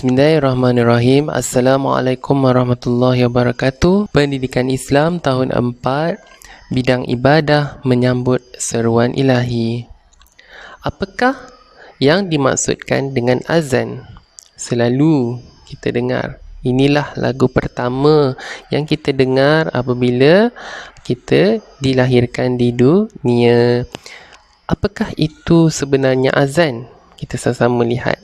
Bismillahirrahmanirrahim. Assalamualaikum warahmatullahi wabarakatuh. Pendidikan Islam tahun 4, bidang ibadah menyambut seruan ilahi. Apakah yang dimaksudkan dengan azan? Selalu kita dengar. Inilah lagu pertama yang kita dengar apabila kita dilahirkan di dunia. Apakah itu sebenarnya azan? Kita sama-sama lihat.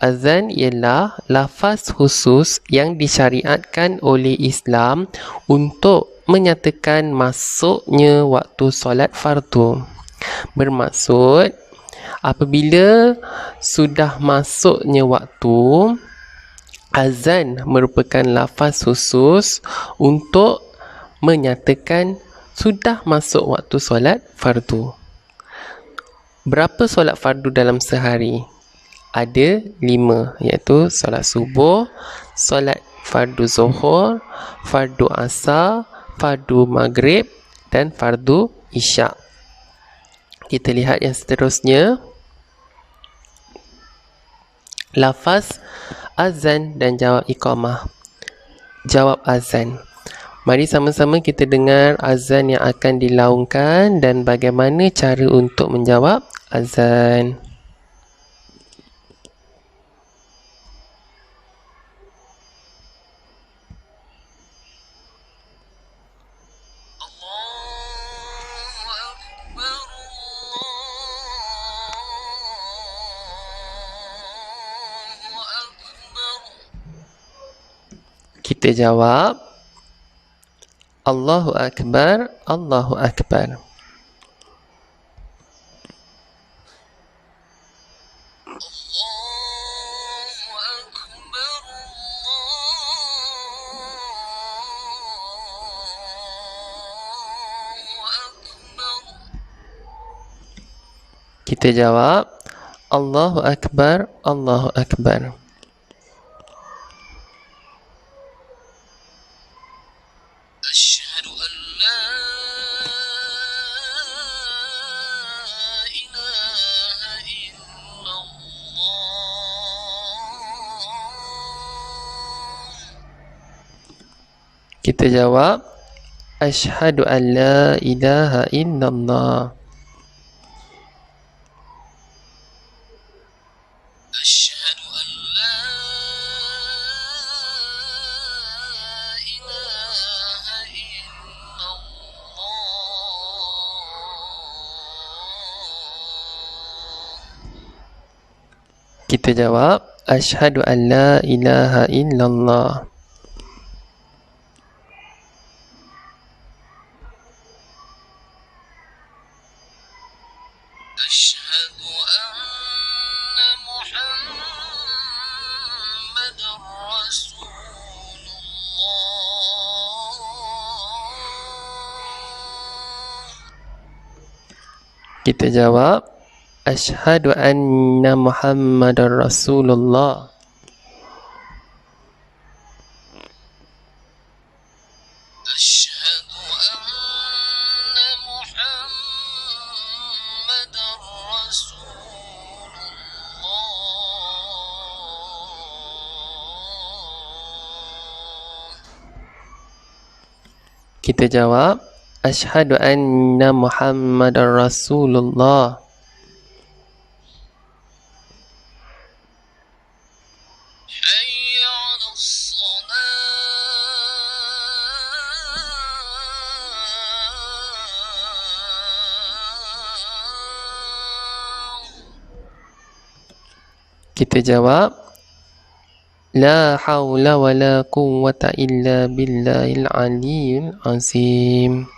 Azan ialah lafaz khusus yang disyariatkan oleh Islam untuk menyatakan masuknya waktu solat fardu. Bermaksud, apabila sudah masuknya waktu, azan merupakan lafaz khusus untuk menyatakan sudah masuk waktu solat fardu. Berapa solat fardu dalam sehari? Ada 5, iaitu solat subuh, solat fardu zuhur, fardu asar, fardu maghrib dan fardu isyak. Kita lihat yang seterusnya. Lafaz azan dan jawab iqamah. Jawab azan. Mari sama-sama kita dengar azan yang akan dilaungkan dan bagaimana cara untuk menjawab azan. Kita jawab, Allahu Akbar, Allahu Akbar. Kita jawab, Allahu Akbar, Allahu Akbar. Kita jawab, Asyhadu an la ilaha illallah. Asyhadu an la ilaha illallah. Kita jawab, Asyhadu an la ilaha illallah. Asyhadu anna Muhammadar Rasulullah. Kita jawab, Asyhadu anna Muhammadar Rasulullah. Asyhadu anna Muhammadar Rasulullah. Kita jawab, Asyhadu anna Muhammadar Rasulullah. Hayya 'alas salah. Kita jawab, La hawla wa la quwwata illa billahil aliyyil azim.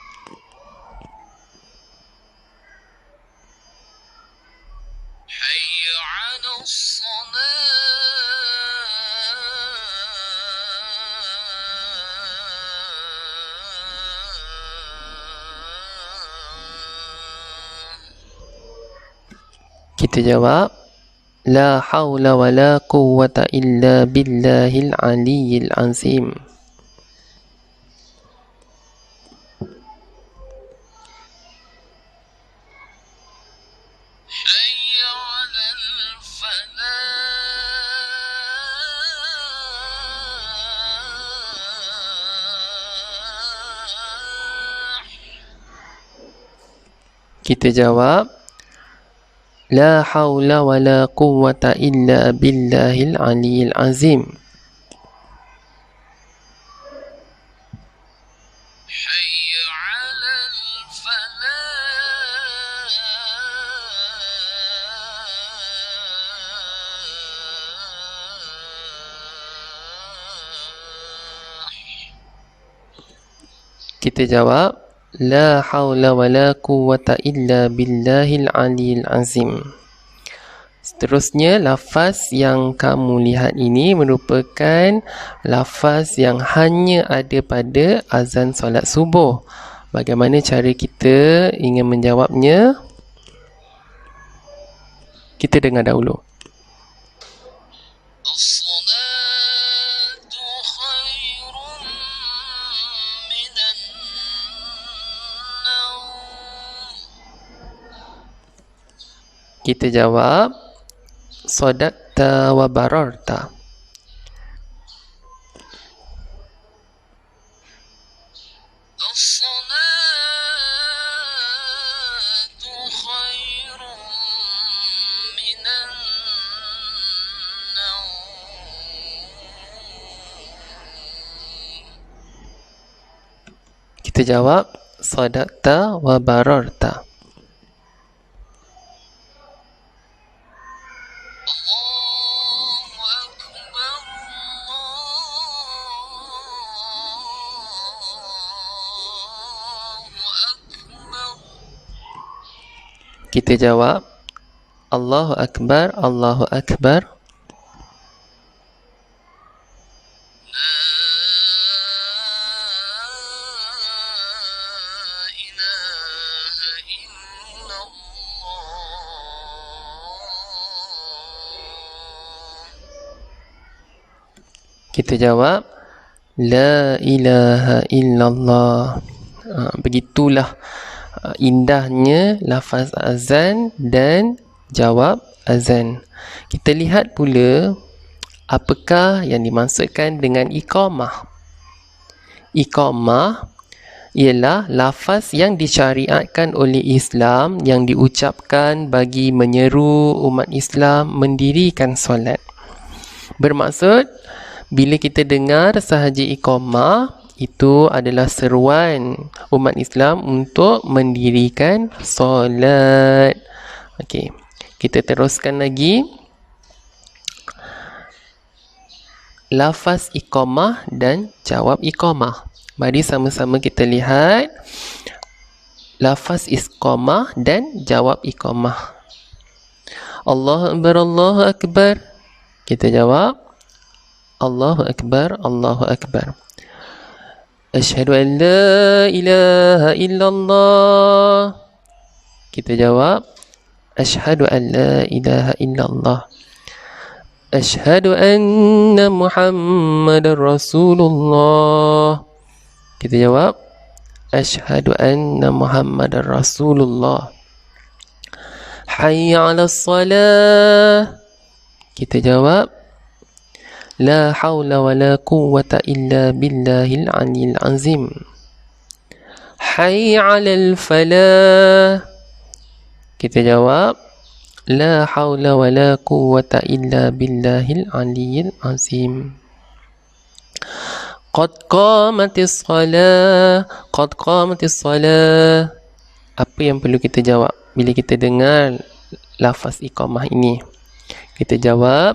Hayya 'alas salah. Kita jawab, La hawla wa la quwwata illa billahil aliyyil azim. Hayya 'alal falah. Kita jawab, la haula wa la quwwata illa billahil aliyil azim. حي على الفلاح. Kita jawab, la haula wa la quwwata illa billahil aliyil azim. Seterusnya, lafaz yang kamu lihat ini merupakan lafaz yang hanya ada pada azan solat subuh. Bagaimana cara kita ingin menjawabnya? Kita dengar dahulu. الصلاة خير من النوم. Kita jawab, sadaqta wa bararta. الصلاة خير من النوم. Kita jawab, sadaqta wa bararta. الله أكبر الله أكبر. Kita jawab, Allahu Akbar, Allahu Akbar. لا إله إلا الله. Kita jawab, la ilaha illallah. Begitulah indahnya lafaz azan dan jawab azan. Kita lihat pula apakah yang dimaksudkan dengan iqamah. Iqamah ialah lafaz yang disyariatkan oleh Islam yang diucapkan bagi menyeru umat Islam mendirikan solat. Bermaksud, bila kita dengar sahaja iqamah, itu adalah seruan umat Islam untuk mendirikan solat. Okey, kita teruskan lagi. Lafaz iqamah dan jawab iqamah. Mari sama-sama kita lihat lafaz iqamah dan jawab iqamah. Allahu Akbar, Allahu Akbar. Kita jawab, Allahu Akbar, Allahu Akbar. Asyhadu an la ilaha illallah. Kita jawab, asyhadu an la ilaha illallah. Asyhadu anna Muhammadar Rasulullah. Kita jawab, asyhadu anna Muhammadar Rasulullah. Hayya 'alas salah. Kita jawab, la haula wa la quwwata illa billahil aliyil azim. Hayya 'alal falah. Kita jawab, la haula wa la quwwata illa billahil aliyil azim. Qad qamatis salah. Qad qamatis salah. Apa yang perlu kita jawab bila kita dengar lafaz iqamah ini? Kita jawab,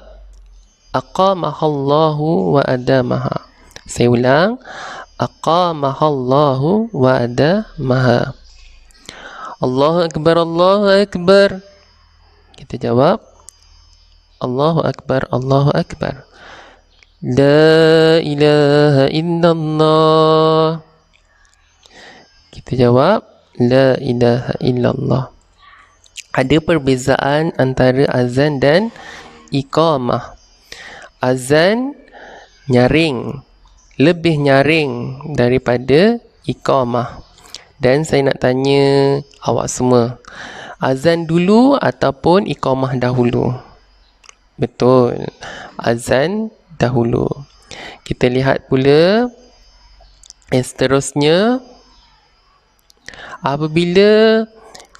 aqamahallahu wa adamaha. Saya ulang, aqamahallahu wa adamaha. Allahu Akbar, Allahu Akbar. Kita jawab, Allahu Akbar, Allahu Akbar. La ilaha illallah. Kita jawab, la ilaha illallah. Ada perbezaan antara azan dan iqamah. Azan nyaring, lebih nyaring daripada iqamah. Dan saya nak tanya awak semua, azan dulu ataupun iqamah dahulu? Betul, azan dahulu. Kita lihat pula yang seterusnya. Apabila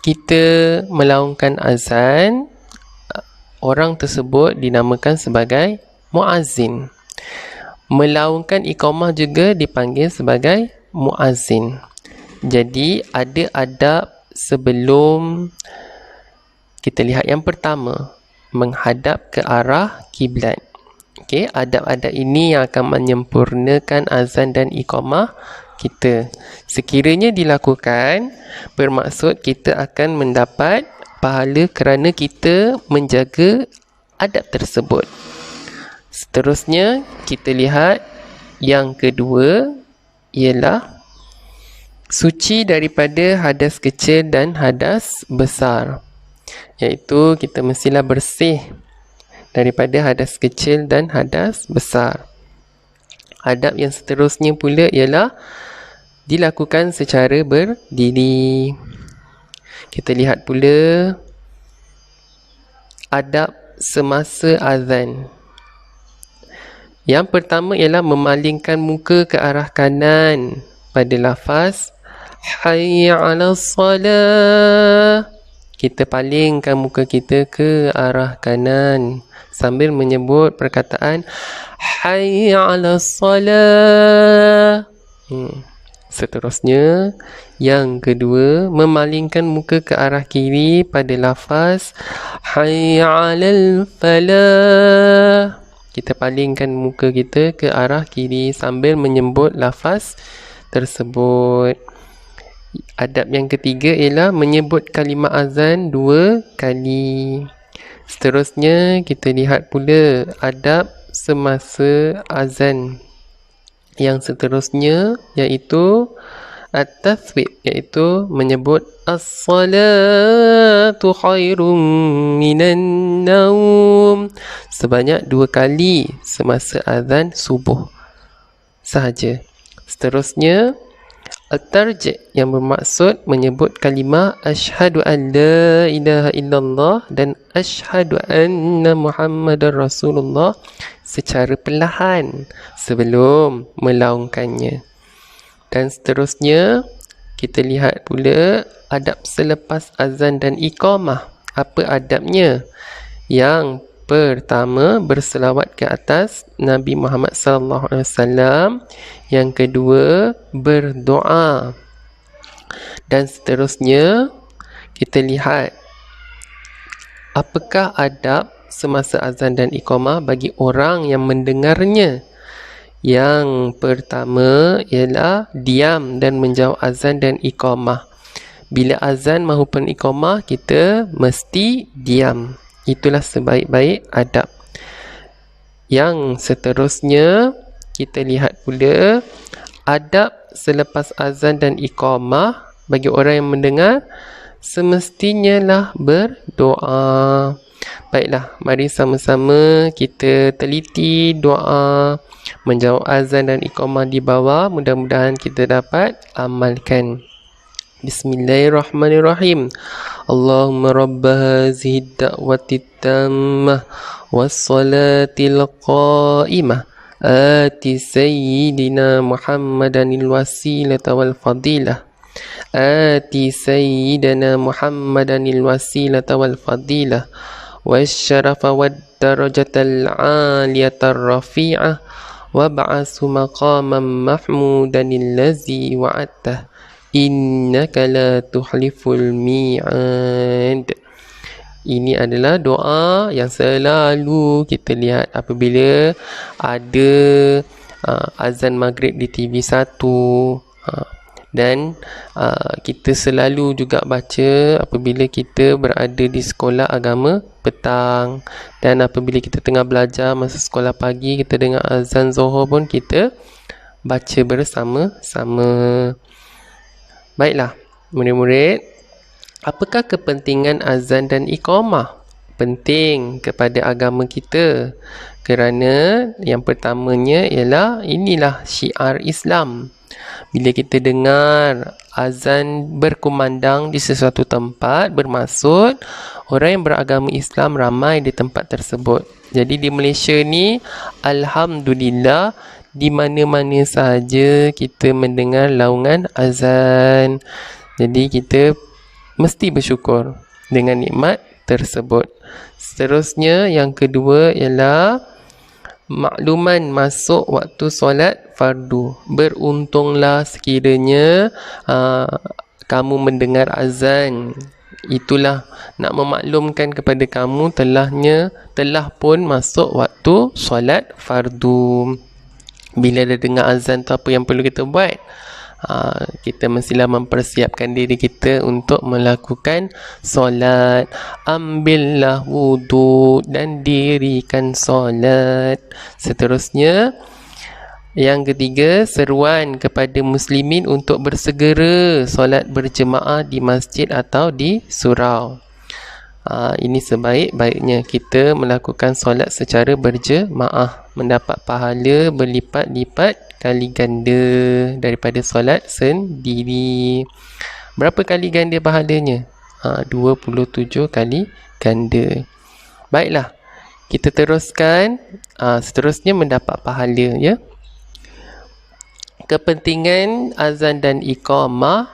kita melaungkan azan, orang tersebut dinamakan sebagai muazzin. Melaungkan iqamah juga dipanggil sebagai muazzin. Jadi ada adab sebelum kita lihat. Yang pertama, menghadap ke arah kiblat. Okey, adab-adab ini yang akan menyempurnakan azan dan iqamah kita. Sekiranya dilakukan, bermaksud kita akan mendapat pahala kerana kita menjaga adab tersebut. Seterusnya, kita lihat yang kedua ialah suci daripada hadas kecil dan hadas besar. Iaitu kita mestilah bersih daripada hadas kecil dan hadas besar. Adab yang seterusnya pula ialah dilakukan secara berdiri. Kita lihat pula adab semasa azan. Yang pertama ialah memalingkan muka ke arah kanan pada lafaz Hayya 'alas salah. Kita palingkan muka kita ke arah kanan sambil menyebut perkataan Hayya 'alas salah. Seterusnya, yang kedua, memalingkan muka ke arah kiri pada lafaz Hayya 'alal falah. Kita palingkan muka kita ke arah kiri sambil menyebut lafaz tersebut. Adab yang ketiga ialah menyebut kalimah azan 2 kali. Seterusnya, kita lihat pula adab semasa azan. Yang seterusnya iaitu at-tathwib, iaitu menyebut as-salatu khairum minan naum sebanyak 2 kali semasa azan subuh sahaja. Seterusnya, at-tarji' yang bermaksud menyebut kalimah asyhadu an la ilaha illallah dan asyhadu anna muhammadar rasulullah secara perlahan sebelum melaungkannya. Dan seterusnya, kita lihat pula adab selepas azan dan iqamah. Apa adabnya? Yang pertama, berselawat ke atas Nabi Muhammad SAW. Yang kedua, berdoa. Dan seterusnya, kita lihat apakah adab semasa azan dan iqamah bagi orang yang mendengarnya. Yang pertama ialah diam dan menjawab azan dan iqamah. Bila azan maupun iqamah, kita mesti diam. Itulah sebaik-baik adab. Yang seterusnya, kita lihat pula adab selepas azan dan iqamah bagi orang yang mendengar, semestinya lah berdoa. Baiklah, mari sama-sama kita teliti doa menjawab azan dan iqamah di bawah. Mudah-mudahan kita dapat amalkan. Bismillahirrahmanirrahim. Allahumma rabba hazihi da'wati tammah wassalatil qa'imah ati sayyidina Muhammadanil wasilata wal fadilah ati sayyidina Muhammadanil wasilata wal fadilah wasyarafa wad darajatal 'aliyatar rafi'ah wab'asu maqaman mahmudanil ladzi wa'adtah innaka la tuhliful mi'ad. Ini adalah doa yang selalu kita lihat apabila ada azan maghrib di TV1. Dan kita selalu juga baca apabila kita berada di sekolah agama petang. Dan apabila kita tengah belajar masa sekolah pagi, kita dengar azan Zuhur pun kita baca bersama-sama. Baiklah, murid-murid, apakah kepentingan azan dan iqamah? Penting kepada agama kita. Kerana yang pertamanya ialah inilah syiar Islam. Bila kita dengar azan berkumandang di sesuatu tempat, bermaksud orang yang beragama Islam ramai di tempat tersebut. Jadi di Malaysia ni, alhamdulillah, di mana-mana sahaja kita mendengar laungan azan. Jadi kita mesti bersyukur dengan nikmat tersebut. Seterusnya yang kedua ialah makluman masuk waktu solat fardu. Beruntunglah sekiranya kamu mendengar azan. Itulah nak memaklumkan kepada kamu telah pun masuk waktu solat fardu. Bila dah dengar azan tu, apa yang perlu kita buat? Kita mestilah mempersiapkan diri kita untuk melakukan solat. Ambillah wudu dan dirikan solat. Seterusnya, yang ketiga, seruan kepada muslimin untuk bersegera solat berjemaah di masjid atau di surau. Ini sebaik-baiknya kita melakukan solat secara berjemaah, mendapat pahala berlipat-lipat kali ganda daripada solat sendiri. Berapa kali ganda pahalanya? 27 kali ganda. Baiklah, kita teruskan. Seterusnya mendapat pahala, ya. Kepentingan azan dan iqamah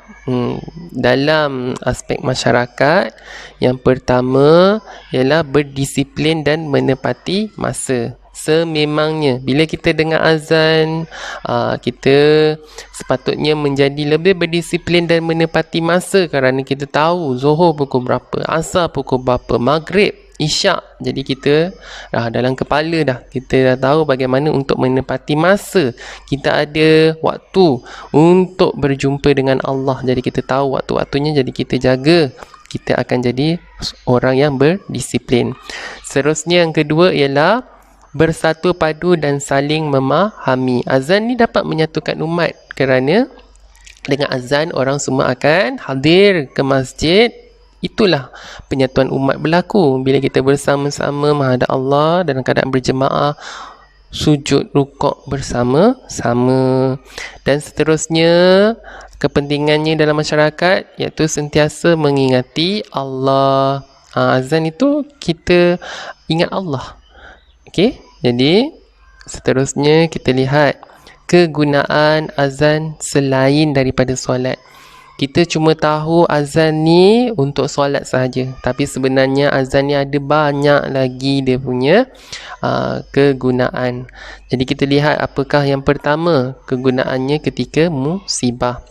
dalam aspek masyarakat. Yang pertama ialah berdisiplin dan menepati masa. Sememangnya bila kita dengar azan, kita sepatutnya menjadi lebih berdisiplin dan menepati masa, kerana kita tahu Zuhur pukul berapa, Asar pukul berapa, Maghrib, Isyak. Jadi kita dalam kepala kita dah tahu bagaimana untuk menepati masa. Kita ada waktu untuk berjumpa dengan Allah, jadi kita tahu waktu-waktunya, jadi kita jaga. Kita akan jadi orang yang berdisiplin. Seterusnya yang kedua ialah bersatu padu dan saling memahami. Azan ni dapat menyatukan umat, kerana dengan azan orang semua akan hadir ke masjid. Itulah penyatuan umat berlaku bila kita bersama-sama menghadap Allah dalam keadaan berjemaah, sujud rukuk bersama-sama. Dan seterusnya, kepentingannya dalam masyarakat iaitu sentiasa mengingati Allah. Azan itu kita ingat Allah. Okey, jadi seterusnya kita lihat kegunaan azan selain daripada solat. Kita cuma tahu azan ni untuk solat sahaja, tapi sebenarnya azan ni ada banyak lagi dia punya kegunaan. Jadi kita lihat apakah yang pertama, kegunaannya ketika musibah.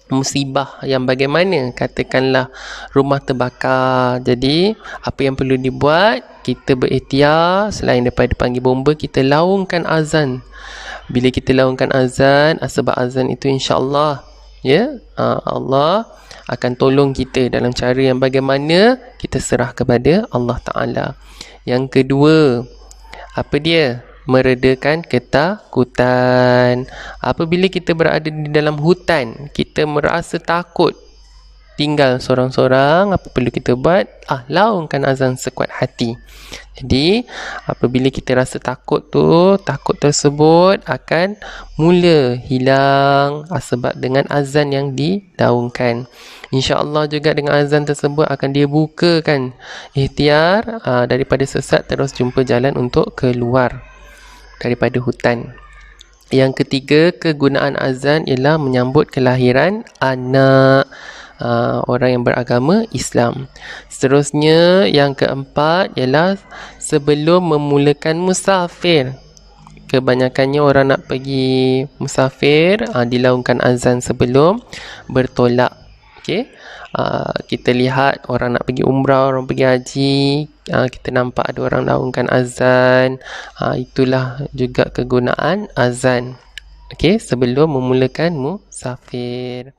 Musibah yang bagaimana? Katakanlah rumah terbakar. Jadi apa yang perlu dibuat? Kita berikhtiar, selain daripada panggil bomba, kita laungkan azan. Bila kita laungkan azan, sebab azan itu insya-Allah, ya, Allah akan tolong kita dalam cara yang bagaimana kita serah kepada Allah Ta'ala. Yang kedua, apa dia? Meredakan ketakutan. Apabila kita berada di dalam hutan, kita merasa takut tinggal seorang-seorang, apa perlu kita buat? Laungkan azan sekuat hati. Jadi apabila kita rasa takut tu, takut tersebut akan mula hilang sebab dengan azan yang dilaungkan. InsyaAllah juga dengan azan tersebut akan dia bukakan ikhtiar daripada sesat, terus jumpa jalan untuk keluar daripada hutan. Yang ketiga, kegunaan azan ialah menyambut kelahiran anak, orang yang beragama Islam. Seterusnya, yang keempat ialah sebelum memulakan musafir. Kebanyakannya orang nak pergi musafir, dilaungkan azan sebelum bertolak. Okey, kita lihat orang nak pergi umrah, orang pergi haji, kita nampak ada orang laungkan azan. Itulah juga kegunaan azan. Okey, sebelum memulakan musafir.